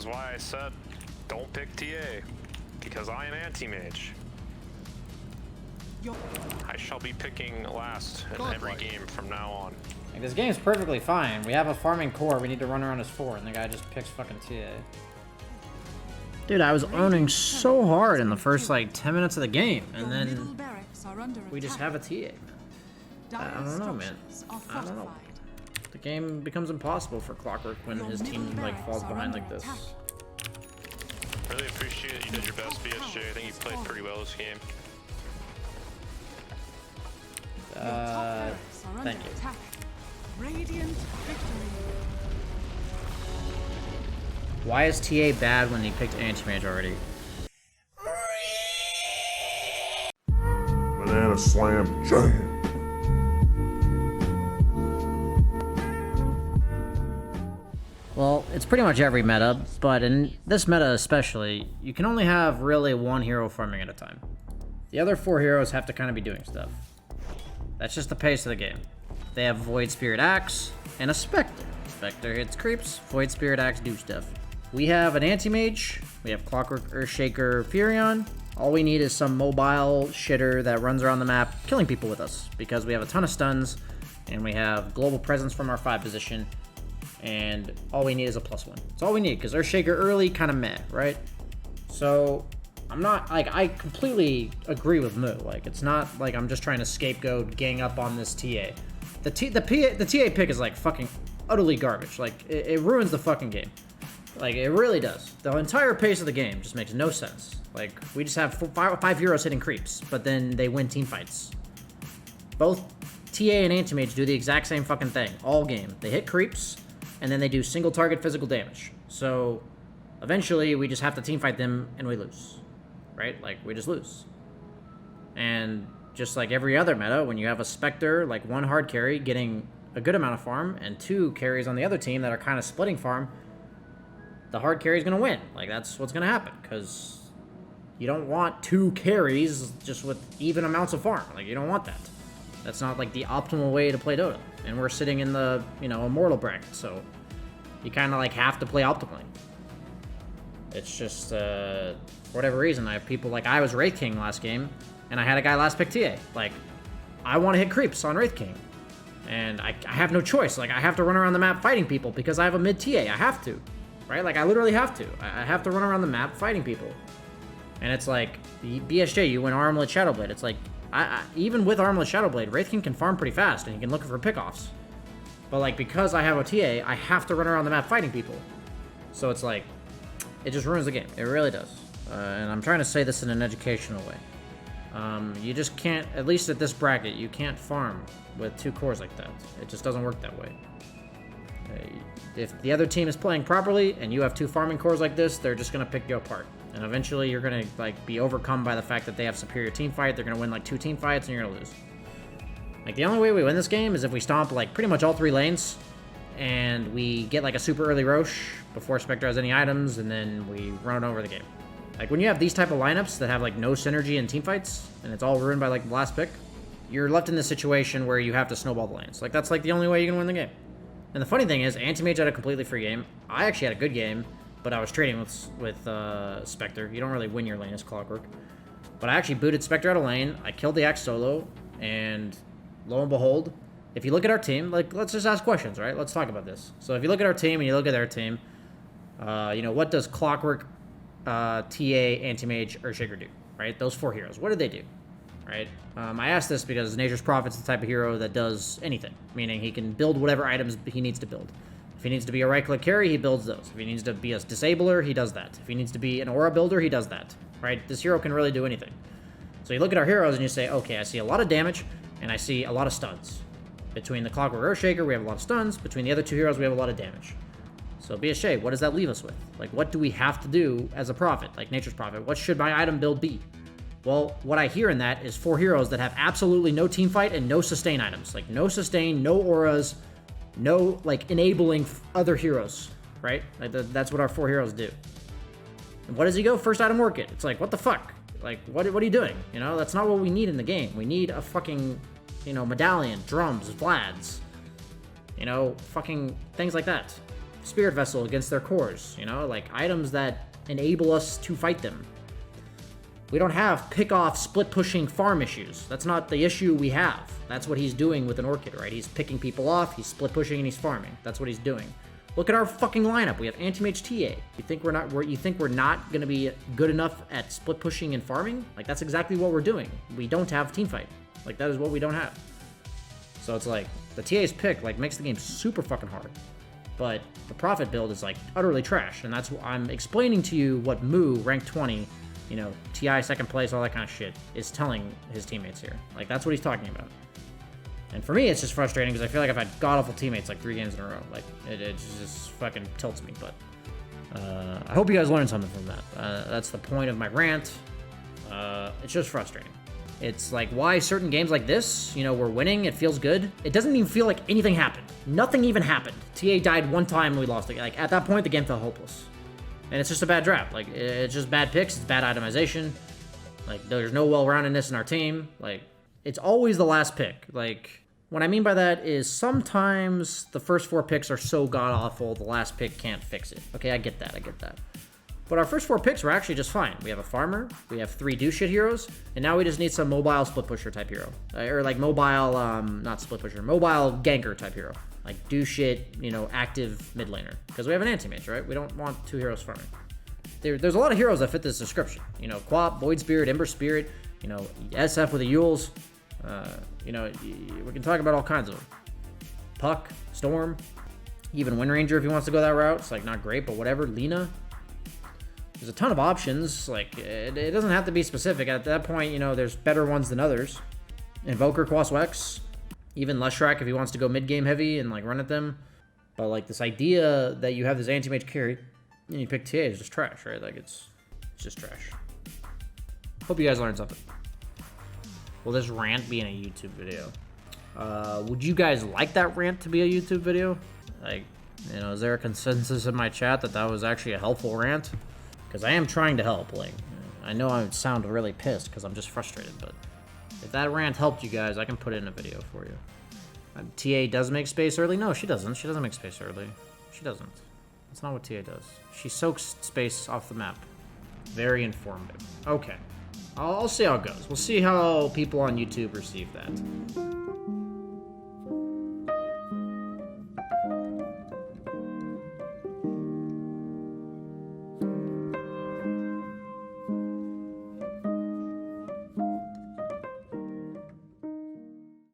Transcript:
is why I said don't pick TA, because I am anti-mage. I shall be picking last in every game from now on. Like, this game's perfectly fine. We have a farming core, we need to run around as 4, and the guy just picks fucking TA. Dude, I was owning so hard in the first, like, 10 minutes of the game, and then we just have a TA. I don't know, man. I don't know. The game becomes impossible for Clockwork when his team, like, falls behind like this. Really appreciate you did your best, BSJ. I think you played pretty well this game. Thank you. Radiant victory. Why is TA bad when he picked anti-mage already? Banana slam giant. Well, it's pretty much every meta, but in this meta especially, you can only have really one hero farming at a time. The other 4 heroes have to kind of be doing stuff. That's just the pace of the game. They have Void Spirit Axe and a Spectre. Spectre hits creeps, Void Spirit Axe do stuff. We have an Anti-Mage, we have Clockwork Earthshaker Furion. All we need is some mobile shitter that runs around the map killing people with us, because we have a ton of stuns, and we have global presence from our 5 position, and all we need is a +1. That's all we need, because Earthshaker early, kind of meh, right? So, I'm not, like, I completely agree with Moo. Like, it's not like I'm just trying to scapegoat, gang up on this TA. The TA pick is, like, fucking utterly garbage. Like, it ruins the fucking game. Like, it really does. The entire pace of the game just makes no sense. Like, we just have 5 heroes hitting creeps, but then they win team fights. Both TA and Anti-Mage do the exact same fucking thing, all game. They hit creeps, and then they do single target physical damage. So, eventually, we just have to team fight them, and we lose. Right? Like, we just lose. And just like every other meta, when you have a Spectre, like 1 hard carry getting a good amount of farm, and 2 carries on the other team that are kind of splitting farm, the hard carry is going to win. Like, that's what's going to happen, because you don't want 2 carries just with even amounts of farm. Like, you don't want that. That's not, like, the optimal way to play Dota. And we're sitting in the, you know, Immortal bracket, so you kind of, like, have to play optimally. It's just, for whatever reason, I have people, like, I was Wraith King last game, and I had a guy last pick TA. Like, I want to hit creeps on Wraith King. And I have no choice. Like, I have to run around the map fighting people because I have a mid TA. I have to. Right? Like, I literally have to. I have to run around the map fighting people. And it's like, BSJ, you win Armlet Shadowblade. It's like, even with Armlet Shadowblade, Wraith King can farm pretty fast, and he can look for pickoffs. But, like, because I have a TA, I have to run around the map fighting people. So it's like, it just ruins the game. It really does. And I'm trying to say this in an educational way. You just can't, at least at this bracket, you can't farm with 2 cores like that. It just doesn't work that way. If the other team is playing properly and you have 2 farming cores like this, they're just going to pick you apart. And eventually you're going to, like, be overcome by the fact that they have superior team fight. They're going to win, like, 2 team fights and you're going to lose. Like, the only way we win this game is if we stomp, like, pretty much all 3 lanes and we get, like, a super early Roche before Spectre has any items, and then we run over the game. Like, when you have these type of lineups that have, like, no synergy in teamfights, and it's all ruined by, like, the last pick, you're left in this situation where you have to snowball the lanes. Like, that's, like, the only way you can win the game. And the funny thing is, Anti-Mage had a completely free game. I actually had a good game, but I was trading with Spectre. You don't really win your lane as Clockwork. But I actually booted Spectre out of lane, I killed the Axe solo, and lo and behold, if you look at our team, like, let's just ask questions, right? Let's talk about this. So if you look at our team and you look at their team, you know, what does Clockwork, TA, Anti-Mage, Earthshaker do, right? Those 4 heroes. What do they do, right? I asked this because Nature's Prophet's the type of hero that does anything, meaning he can build whatever items he needs to build. If he needs to be a right-click carry, he builds those. If he needs to be a disabler, he does that. If he needs to be an aura builder, he does that, right? This hero can really do anything. So you look at our heroes and you say, okay, I see a lot of damage, and I see a lot of stuns. Between the Clockwork Earthshaker, we have a lot of stuns. Between the other 2 heroes, we have a lot of damage. So BSJ, what does that leave us with? Like, what do we have to do as a prophet, like Nature's Prophet? What should my item build be? Well, what I hear in that is 4 heroes that have absolutely no team fight and no sustain items. Like, no sustain, no auras, no, like, enabling other heroes, right? Like, that's what our 4 heroes do. And what does he go? First item work it. It's like, what the fuck? Like, what are you doing? You know, that's not what we need in the game. We need a fucking, you know, medallion, drums, Vlads, you know, fucking things like that. Spirit Vessel against their cores, you know, like items that enable us to fight them. We don't have pick-off, split-pushing farm issues. That's not the issue we have. That's what he's doing with an Orchid, right? He's picking people off, he's split-pushing, and he's farming. That's what he's doing. Look at our fucking lineup. We have Anti-Mage TA. You think we're not gonna be good enough at split-pushing and farming? Like, that's exactly what we're doing. We don't have Teamfight. Like, that is what we don't have. So it's like, the TA's pick, like, makes the game super fucking hard. But the Prophet build is, like, utterly trash. And that's what I'm explaining to you what Moo, rank 20, you know, TI second place, all that kind of shit, is telling his teammates here. Like, that's what he's talking about. And for me, it's just frustrating because I feel like I've had god-awful teammates like 3 games in a row. Like, it just fucking tilts me, but I hope you guys learned something from that. That's the point of my rant. It's just frustrating. It's like, why certain games like this, you know, we're winning, it feels good. It doesn't even feel like anything happened. Nothing even happened. TA died one time and we lost it. Like, at that point, the game felt hopeless. And it's just a bad draft. Like, it's just bad picks, it's bad itemization. Like, there's no well-roundedness in our team. Like, it's always the last pick. Like, what I mean by that is sometimes the first 4 picks are so god-awful, the last pick can't fix it. Okay, I get that. But our first 4 picks were actually just fine. We have a farmer, we have 3 do-shit heroes, and now we just need some mobile split-pusher type hero. Or like mobile, not split-pusher, mobile ganker type hero. Like do-shit, you know, active mid laner. Because we have an anti-mage, right? We don't want 2 heroes farming. There's a lot of heroes that fit this description. You know, Quap, Void Spirit, Ember Spirit, you know, SF with the Yules. You know, we can talk about all kinds of them. Puck, Storm, even Wind Ranger if he wants to go that route. It's like not great, but whatever. Lina. There's a ton of options. Like, it doesn't have to be specific. At that point, you know, there's better ones than others. Invoker, Quaswex, even Leshrac if he wants to go mid-game heavy and, like, run at them. But, like, this idea that you have this anti-mage carry and you pick TA is just trash, right? Like, it's just trash. Hope you guys learned something. Will this rant be in a YouTube video? Would you guys like that rant to be a YouTube video? Like, you know, is there a consensus in my chat that that was actually a helpful rant? Because I am trying to help. Like, I know I sound really pissed because I'm just frustrated, but if that rant helped you guys, I can put it in a video for you. TA does make space early? No, she doesn't. She doesn't make space early. She doesn't. That's not what TA does. She soaks space off the map. Very informative. Okay. I'll see how it goes. We'll see how people on YouTube receive that.